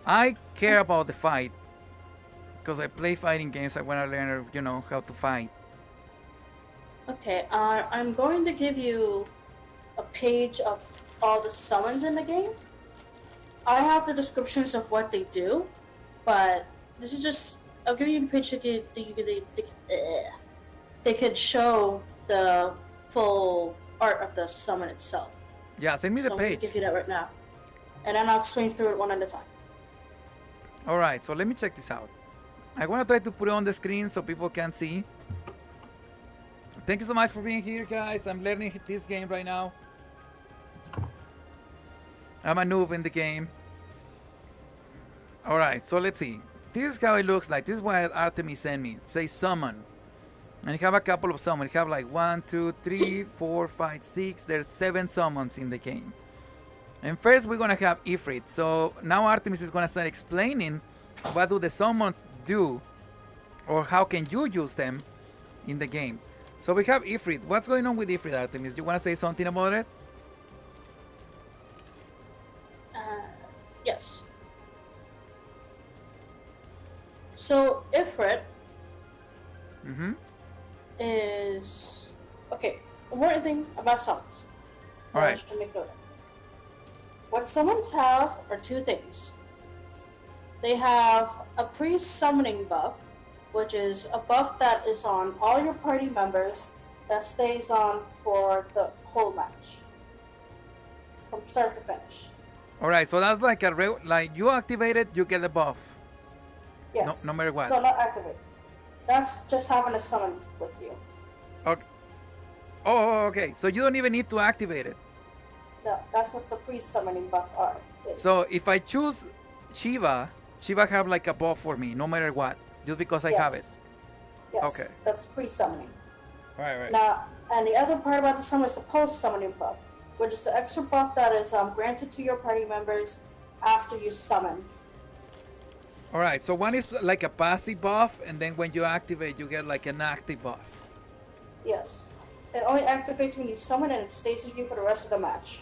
I care about the fight because I play fighting games. I want to learn, how to fight. Okay, I'm going to give you a page of all the summons in the game. I have the descriptions of what they do, but this is just I'll give you the page they could show the full art of the summon itself. Yeah, send me the So I'm going to page. give you that right now, and then I'll explain through it one at a time. All right, so let me check this out. I want to try to put it on the screen so people can see. Thank you so much for being here, guys. I'm learning this game right now. I'm a noob in the game. All right, so let's see. This is how it looks like. This is what Artemis sent me. Say summon. And you have a couple of summons. You have like 1, 2, 3, 4, 5, 6. There's 7 summons in the game. And first we're gonna have Ifrit. So now Artemis is gonna start explaining what do the summons do, or how can you use them in the game. So we have Ifrit. What's going on with Ifrit, Artemis? You wanna say something about it? Uh, yes. So Ifrit Mm-hmm. is okay. One thing about summons. All right. To make note of. What summons have are two things. They have a pre-summoning buff, which is a buff that is on all your party members that stays on for the whole match, from start to finish. All right. So that's like like you activate it, you get a buff. Yes. No matter what. No, not activate. That's just having a summon with you. Okay. Oh, okay. So you don't even need to activate it. No, that's what the pre-summoning buff are. So if I choose Shiva, Shiva have like a buff for me, no matter what, just because I have it. Yes. Okay. That's pre-summoning. Right. Now, and the other part about the summon is the post-summoning buff, which is the extra buff that is granted to your party members after you summon. All right. So one is like a passive buff, and then when you activate, you get like an active buff. Yes. It only activates when you summon, and it stays with you for the rest of the match.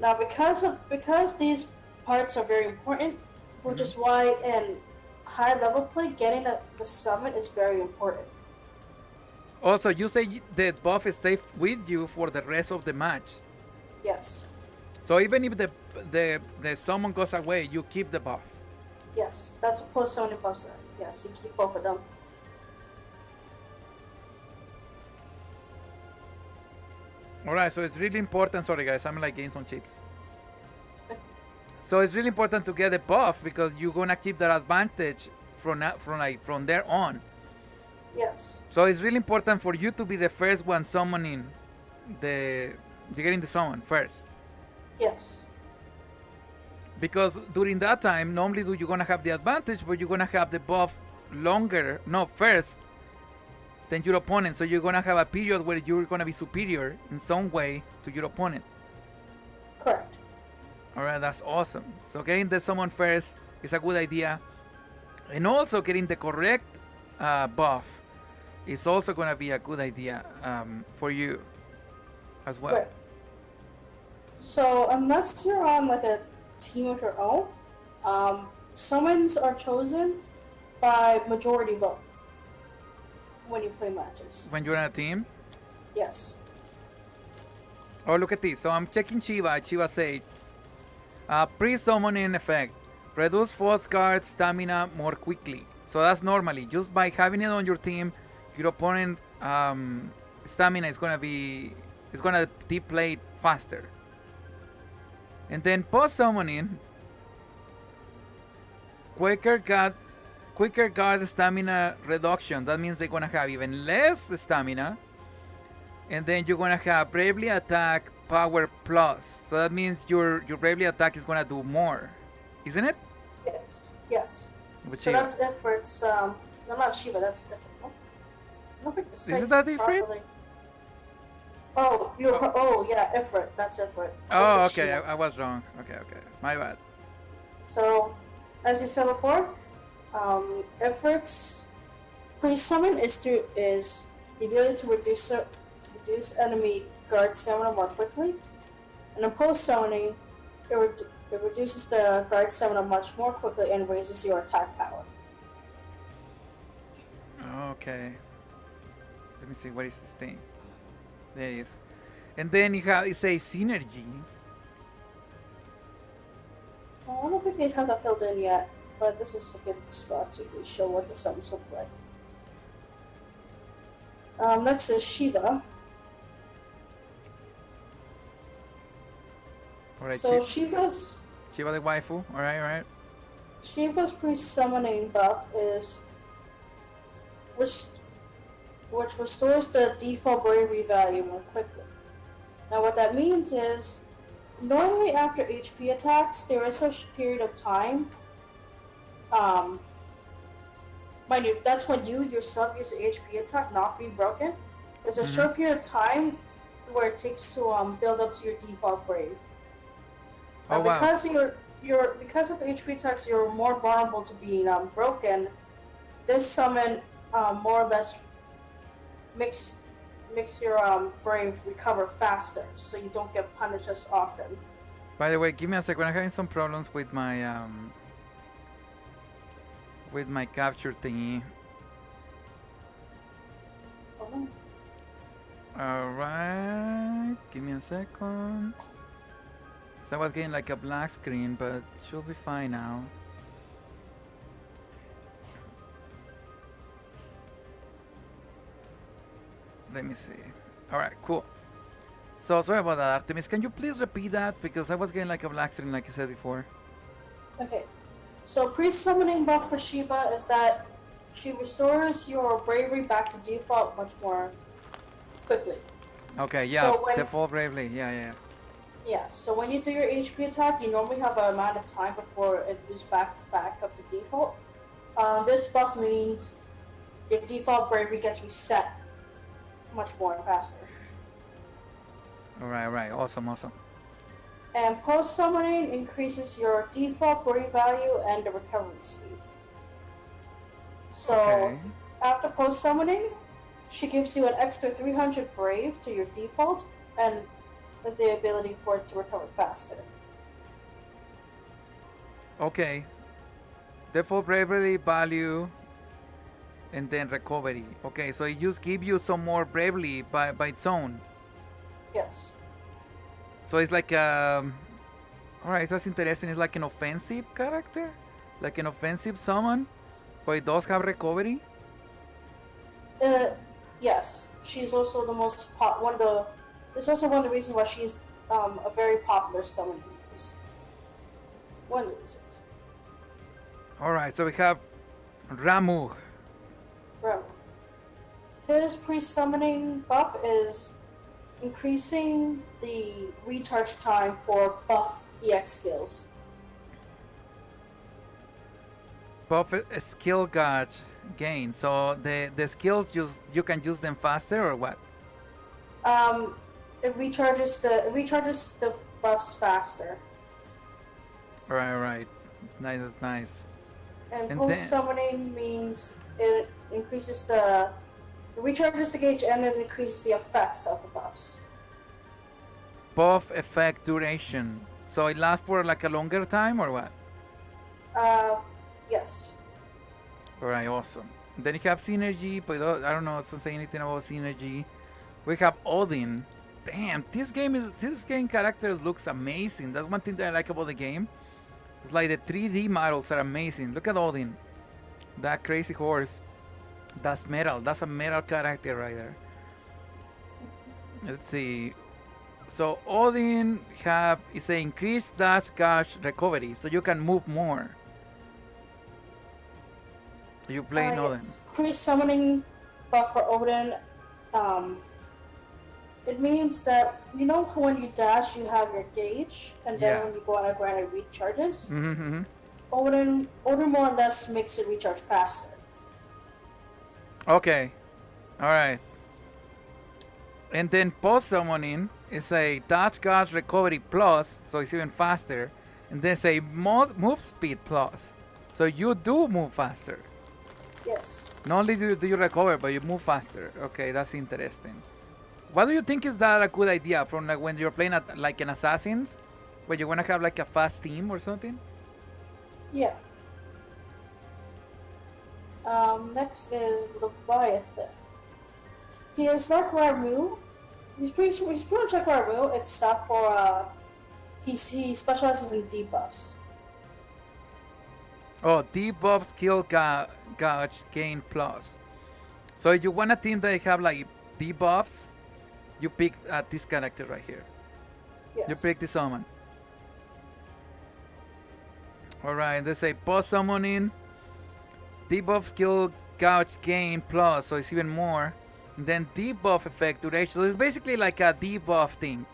Now, because these parts are very important, which is why in high level play, getting the summon is very important. Also, you say the buff stays with you for the rest of the match. Yes. So even if the summon goes away, you keep the buff. Yes, that's what post summoning buffs are. Yes, you keep both of them. Alright, so it's really important. Sorry guys, I'm like getting some chips. So it's really important to get a buff because you're gonna keep that advantage from there on. Yes. So it's really important for you to be the first one summoning getting the summon first. Yes. Because during that time, normally you're gonna have the advantage, but you're gonna have the buff first than your opponent. So you're gonna have a period where you're gonna be superior in some way to your opponent. Correct. Alright, that's awesome. So getting the summon first is a good idea. And also getting the correct buff is also gonna be a good idea for you as well. Right. So unless you're on like a team of your own, summons are chosen by majority vote when you play matches. When you're on a team? Yes. Oh, look at this. So I'm checking Shiva. Shiva said, pre-summoning effect. Reduce false guard stamina more quickly. So that's normally. Just by having it on your team, your opponent stamina is gonna deplete faster. And then post-summoning, quicker guard stamina reduction. That means they're gonna have even less stamina. And then you're gonna have bravely attack power plus. So that means your bravely attack is gonna do more, isn't it? Yes. Yes. With So Shiva. that's Ifrit's. No, not Shiva. That's different. No? I don't think the Isn't that Ifrit? properly. Oh, oh yeah, Ifrit. That's Ifrit. Oh, This is okay. Shiva. I was wrong. Okay. My bad. So, as you said before, Ifrit's pre-summon is the ability to reduce enemy guard stamina more quickly, and the post-summoning It reduces the guard stamina much more quickly and raises your attack power. Okay. Let me see. What is this thing? There it is. And then it says synergy. I don't think they have that filled in yet, but this is a good spot to show what the summons look like. Next is Shiva. Alright, So Shiva's Shiva the waifu. Alright. Shiva's pre-summoning buff is which restores the default bravery value more quickly. Now what that means is, normally after HP attacks, there is a period of time, mind you, that's when you yourself use the HP attack not being broken. There's a short period of time where it takes to build up to your default brave. Oh, wow. Because because of the HP attacks, you're more vulnerable to being broken. This summon more or less makes your brave recover faster, so you don't get punished as often. By the way, give me a second. I'm having some problems with my capture thingy. Oh. Alright, give me a second. So I was getting like a black screen, but it should be fine now. Let me see. Alright, cool. So sorry about that, Artemis. Can you please repeat that? Because I was getting like a black screen like I said before. Okay. So pre-summoning buff for Shiva is that she restores your bravery back to default much more quickly. Okay, yeah, So default bravely, yeah. Yeah, so when you do your HP attack, you normally have an amount of time before it moves back up to default. This buff means your default bravery gets reset much more faster. Alright, awesome. And post-summoning increases your default brave value and the recovery speed. So Okay. after post-summoning, she gives you an extra 300 brave to your default and the ability for it to recover faster. Okay. Default bravery value and then recovery. Okay, so it just give you some more bravery by its own. Yes. So it's like alright, that's interesting. It's like an offensive character? Like an offensive summon? But it does have recovery? Yes. She's also the most it's also one of the reasons why she's a very popular summon. One of the reasons. Alright, so we have Ramuh. Right. His pre-summoning buff is increasing the recharge time for buff EX skills. Buff skill gauge gain. So the skills you can use them faster or what? It recharges the buffs faster. Right. Nice, that's nice. And And post summoning means it recharges the gauge and it increases the effects of the buffs. Buff effect duration. So it lasts for like a longer time or what? Yes. Alright, awesome. Then you have synergy, but I don't know, it doesn't say anything about synergy. We have Odin. Damn, this game characters looks amazing. That's one thing that I like about the game. It's like the 3D models are amazing. Look at Odin. That crazy horse. That's metal. That's a metal character right there. Let's see. So Odin is a increased dash gauge recovery, so you can move more. You playing Odin? Yes. Pre-summoning buff for Odin. It means that when you dash, you have your gauge, and then when you go on a grind, it recharges. Mm-hmm. Odin more or less makes it recharge faster. Okay. Alright. And then post summoning is a dash guard recovery plus, so it's even faster. And then say move speed plus. So you do move faster. Yes. Not only do you recover, but you move faster. Okay, that's interesting. What do you think is that a good idea from like when you're playing like an assassins? Wait, you wanna have like a fast team or something? Yeah. Next is Leviathan. He is like Ramu. He's pretty much like Ramu, except for he specializes in debuffs. Oh, debuff skill gauge gain plus. So if you want a team that have like debuffs, you pick this character right here. Yes. You pick this summon. Alright, they say boss summoning, debuff skill gauge gain plus, so it's even more. And then debuff effect duration. So it's basically like a debuff thing.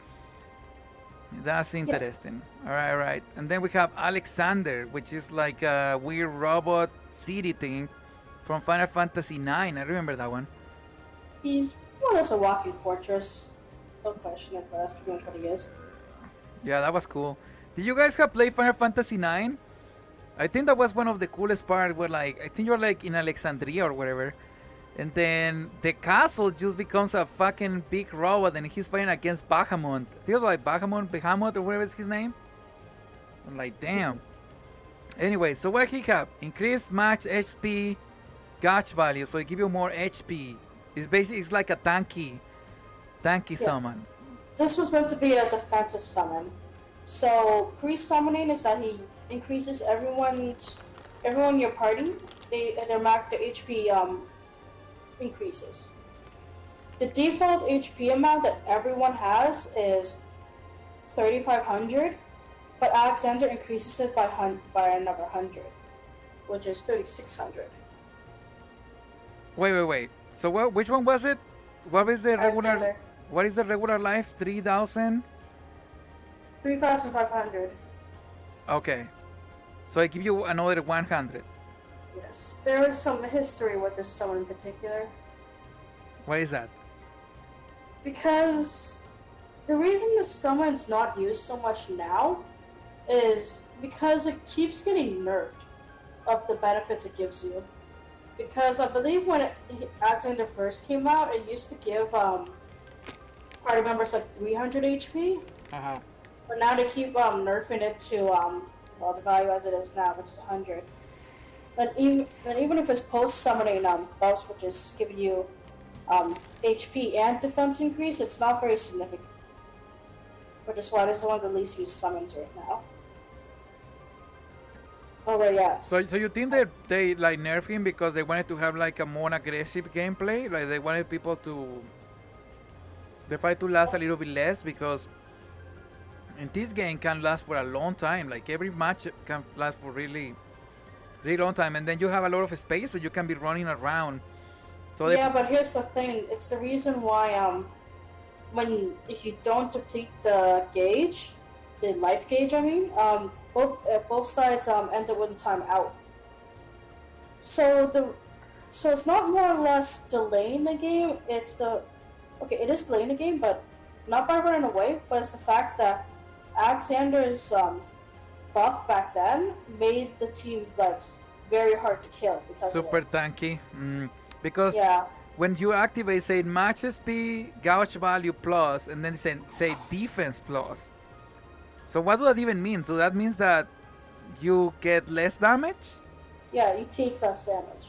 That's interesting. Alright. And then we have Alexander, which is like a weird robot city thing from Final Fantasy IX. I remember that one. He's more or less a walking fortress. Don't question it, but that's pretty much what he is. Yeah, that was cool. Did you guys have played Final Fantasy IX? I think that was one of the coolest parts where like I think you're like in Alexandria or whatever. And then the castle just becomes a fucking big robot and he's fighting against Bahamut. Feels like Bahamut or whatever is his name. I'm like, damn. Anyway, so what he have? Increased max HP gauge value, so it give you more HP. It's like a tanky summon. This was meant to be a defensive summon. So pre-summoning is that he increases everyone in your party. Their HP increases. The default HP amount that everyone has is 3,500, but Alexander increases it by another 100, which is 3,600. Wait. So which one was it? What is the regular? Alexander. What is the regular life? 3,000. 3,500. Okay. So I give you another 100. Yes, there is some history with this summon in particular. What is that? Because the reason this summon's not used so much now is because it keeps getting nerfed of the benefits it gives you. Because I believe when Alexander first came out, it used to give party members like 300 HP. Uh-huh. But now they keep nerfing it to the value as it is now, which is 100. And even if it's post-summoning buffs, which is giving you HP and defense increase, it's not very significant. Which is why this is one of the least used summons right now. Oh, but yeah. So you think that they like nerf him because they wanted to have like a more aggressive gameplay? Like they wanted people to the fight to last a little bit less, because in this game can last for a long time. Like every match can last for really long time, and then you have a lot of space, so you can be running around. So yeah, but here's the thing: it's the reason why if you don't deplete the gauge, the life gauge, I mean, both sides end up with time out. So it's not more or less delaying the game. It is delaying the game, but not by running away. But it's the fact that Alexander's buff back then made the team like very hard to kill because super tanky. Because yeah. When you activate, say match SP, gauge value plus, and then say defense plus. So what does that even mean? So that means that you get less damage? Yeah, you take less damage.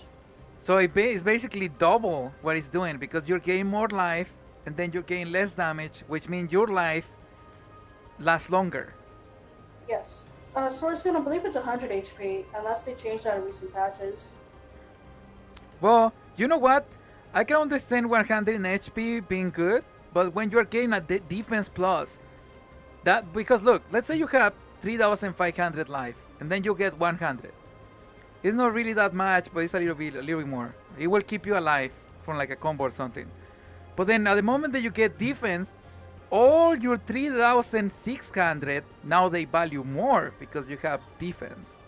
So it's basically double what it's doing, because you're getting more life and then you're getting less damage, which means your life lasts longer. Yes. Sourcing, I believe it's 100 HP, unless they changed that in recent patches. Well, you know what? I can understand 100 in HP being good, but when you're getting a defense plus, that, because look, let's say you have 3,500 life, and then you get 100. It's not really that much, but it's a little bit more. It will keep you alive from like a combo or something. But then at the moment that you get defense, all your 3,600 now they value more because you have defense.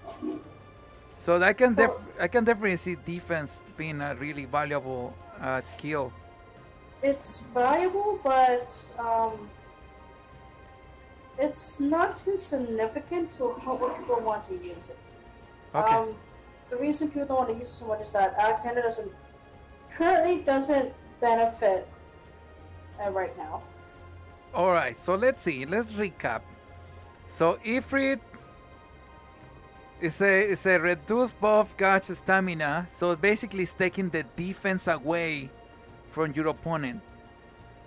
So I can definitely see defense being a really valuable skill. It's valuable, but it's not too significant to a point where people want to use it. Okay. The reason people don't want to use it so much is that Alexander currently doesn't benefit right now. All right. So let's see. Let's recap. So Ifrit is a reduced buff gauge stamina. So basically, it's taking the defense away from your opponent.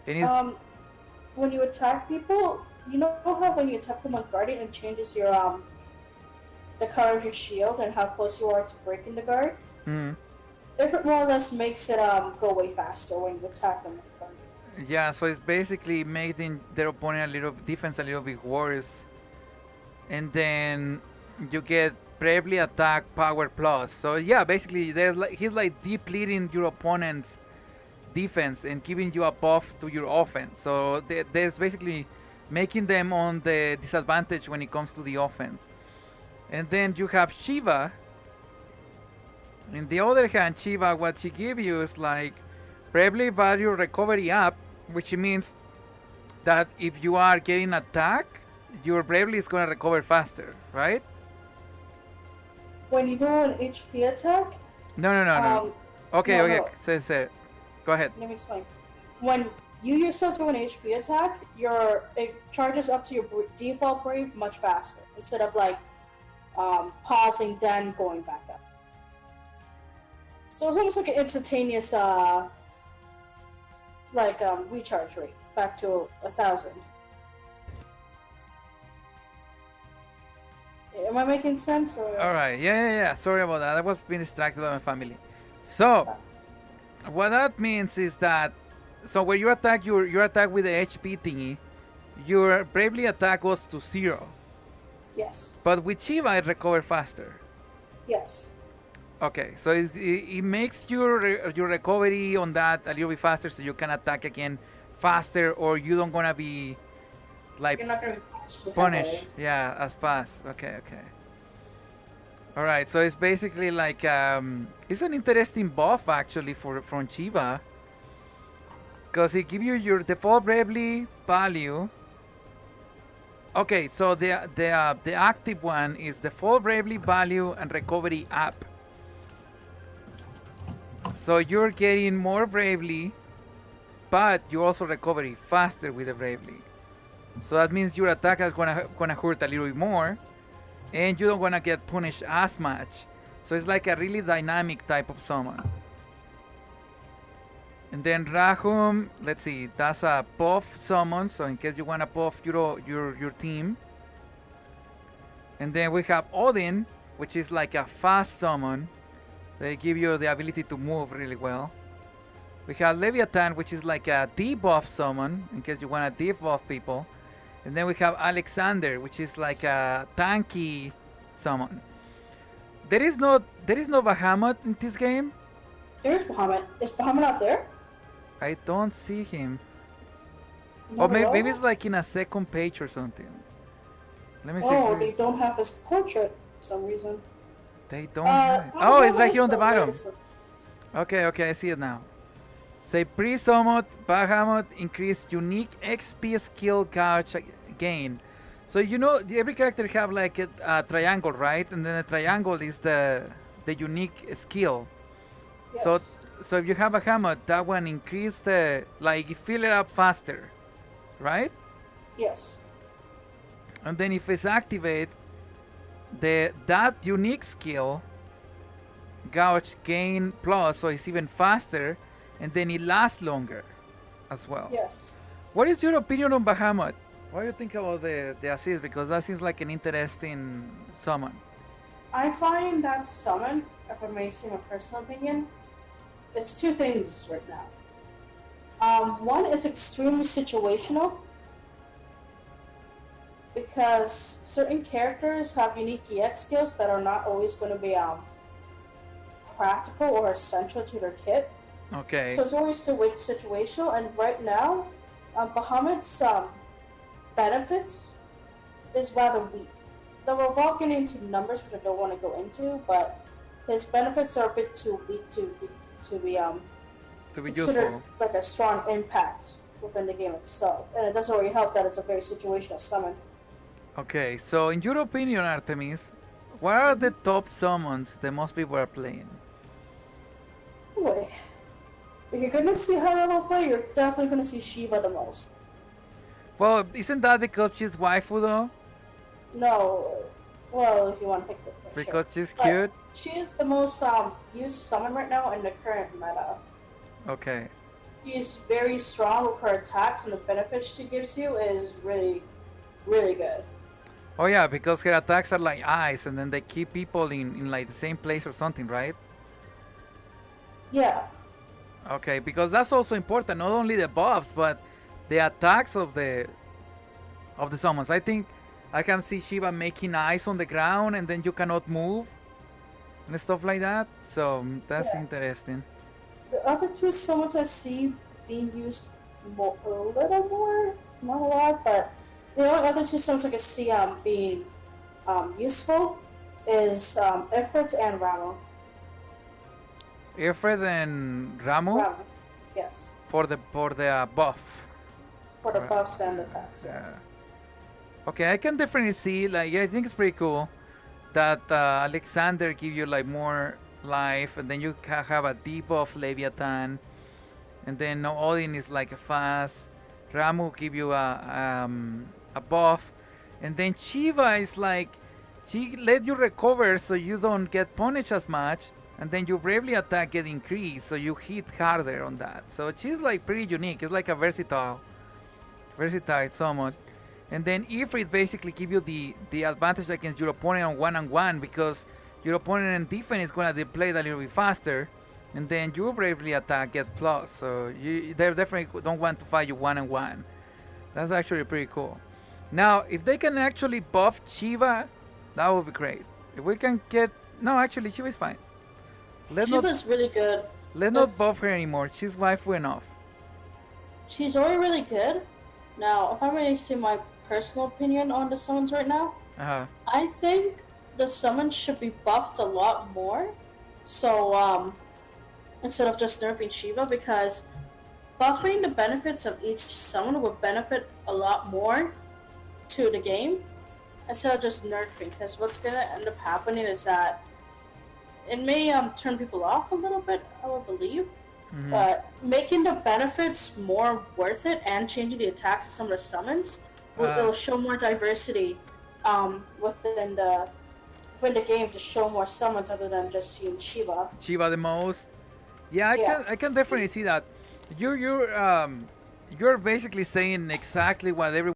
And it's When you attack people, you know how when you attack them on guardian, it changes your the color of your shield and how close you are to breaking the guard. mm, It more or less makes it go way faster when you attack them with guardian. yeah. So it's basically making their opponent a little defense a little bit worse. And then you get bravely attack power plus. So yeah, basically he's like depleting your opponent's defense and giving you a buff to your offense. So there's basically making them on the disadvantage when it comes to the offense. And then you have Shiva. On the other hand, Shiva, what she gives you is like bravely value recovery up, which means that if you are getting attacked, your bravely is gonna recover faster, right? When you do an HP attack, No. Okay, no, okay. no. Say. Go ahead. let me explain. When you yourself do an HP attack, it charges up to your default brave much faster instead of like pausing then going back up. So it's almost like an instantaneous recharge rate back to 1,000. Am I making sense? Or... All right. Yeah. Sorry about that. I was being distracted by my family. So, what that means is that when you attack your attack with the HP thingy, your bravely attack goes to 0. Yes. But with Shiva, it recovers faster. Yes. Okay, so it makes your recovery on that a little bit faster, so you can attack again faster, or you don't gonna be like You're not gonna be punished, yeah, as fast. Okay. All right, so it's basically like it's an interesting buff actually from Shiva, because it gives you your default bravely value. Okay, so the active one is default bravely value and recovery up. So you're getting more bravely, but you also recover faster with the bravely. So that means your attack is gonna hurt a little bit more, and you don't wanna get punished as much. So it's like a really dynamic type of summon. And then Rahum, let's see, that's a buff summon, so in case you wanna buff your team. And then we have Odin, which is like a fast summon. They give you the ability to move really well. We have Leviathan, which is like a debuff summon, in case you want to debuff people. And then we have Alexander, which is like a tanky summon. There is no Bahamut in this game. There's Bahamut. Is Bahamut out there? I don't see him. No, Or maybe it's like in a second page or something. Let me see. Oh, they don't have his portrait for some reason. They don't have it. Oh, it's right here on the bottom. Latest. Okay, I see it now. Say pre-summon Bahamut increase unique XP skill gauge gain. So you know every character have like a triangle, right? And then the triangle is the unique skill. Yes. So if you have Bahamut, that one increase the like fill it up faster, right? Yes. And then if it's activate, that unique skill gauge gain plus, so it's even faster, and then it lasts longer as well. Yes. What is your opinion on Bahamut? What do you think about the assist? Because that seems like an interesting summon. I find that summon, if I may say my personal opinion, it's two things right now. One is extremely situational because certain characters have unique EX skills that are not always going to be practical or essential to their kit. Okay. So it's always situational, and right now, Bahamut's benefits is rather weak. Though we're all getting into numbers, which I don't want to go into, but his benefits are a bit too weak to be considered useful. like a strong impact within the game itself, and it doesn't really help that it's a very situational summon. Okay, so in your opinion, Artemis, what are the top summons that most people are playing? Anyway, if you're gonna see high level play, you're definitely gonna see Shiva the most. Well, isn't that because she's waifu though? No, well, if you want to pick the picture. Because she's But cute? she is the most used summon right now in the current meta. Okay. She's very strong with her attacks, and the benefits she gives you is really, really good. Oh yeah, because her attacks are like eyes, and then they keep people in like the same place or something, right? Yeah. Okay, because that's also important. Not only the buffs, but the attacks of the summons. I think I can see Shiva making eyes on the ground, and then you cannot move and stuff like that. So that's Yeah. interesting. The other two summons I see being used a little more, not a lot, but the only other two summons I can see being useful is Ifrit and Ramo. Ifrit and Ramu Ramo, yes, for the buff. for the Right. buffs and attacks. Yes. Yeah. Okay, I can definitely see. Like, yeah, I think it's pretty cool that Alexander give you like more life, and then you have a debuff Leviathan, and then Odin is like a fast. Ramu give you a buff, and then Shiva is like she let you recover so you don't get punished as much, and then your bravely attack get increased so you hit harder on that. So she's like pretty unique. It's like a versatile summon. And then Ifrit basically give you the advantage against your opponent on one because your opponent in defense is gonna play a little bit faster, and then your bravely attack gets plus. So they definitely don't want to fight you one. That's actually pretty cool. Now, if they can actually buff Shiva, that would be great. If we can get actually Shiva is fine. Shiva's really good. Let's not buff her anymore. She's waifu enough. She's already really good. Now, if I may say my personal opinion on the summons right now, I think the summons should be buffed a lot more. So, instead of just nerfing Shiva, because buffing the benefits of each summon would benefit a lot more to the game instead of just nerfing. Because what's gonna end up happening is that it may turn people off a little bit, I would believe. Mhm. But making the benefits more worth it and changing the attacks of some of the summons, it'll show more diversity within the game to show more summons other than just using Shiva. Shiva the most. Yeah, Yeah. I can definitely see that. You're basically saying exactly what everyone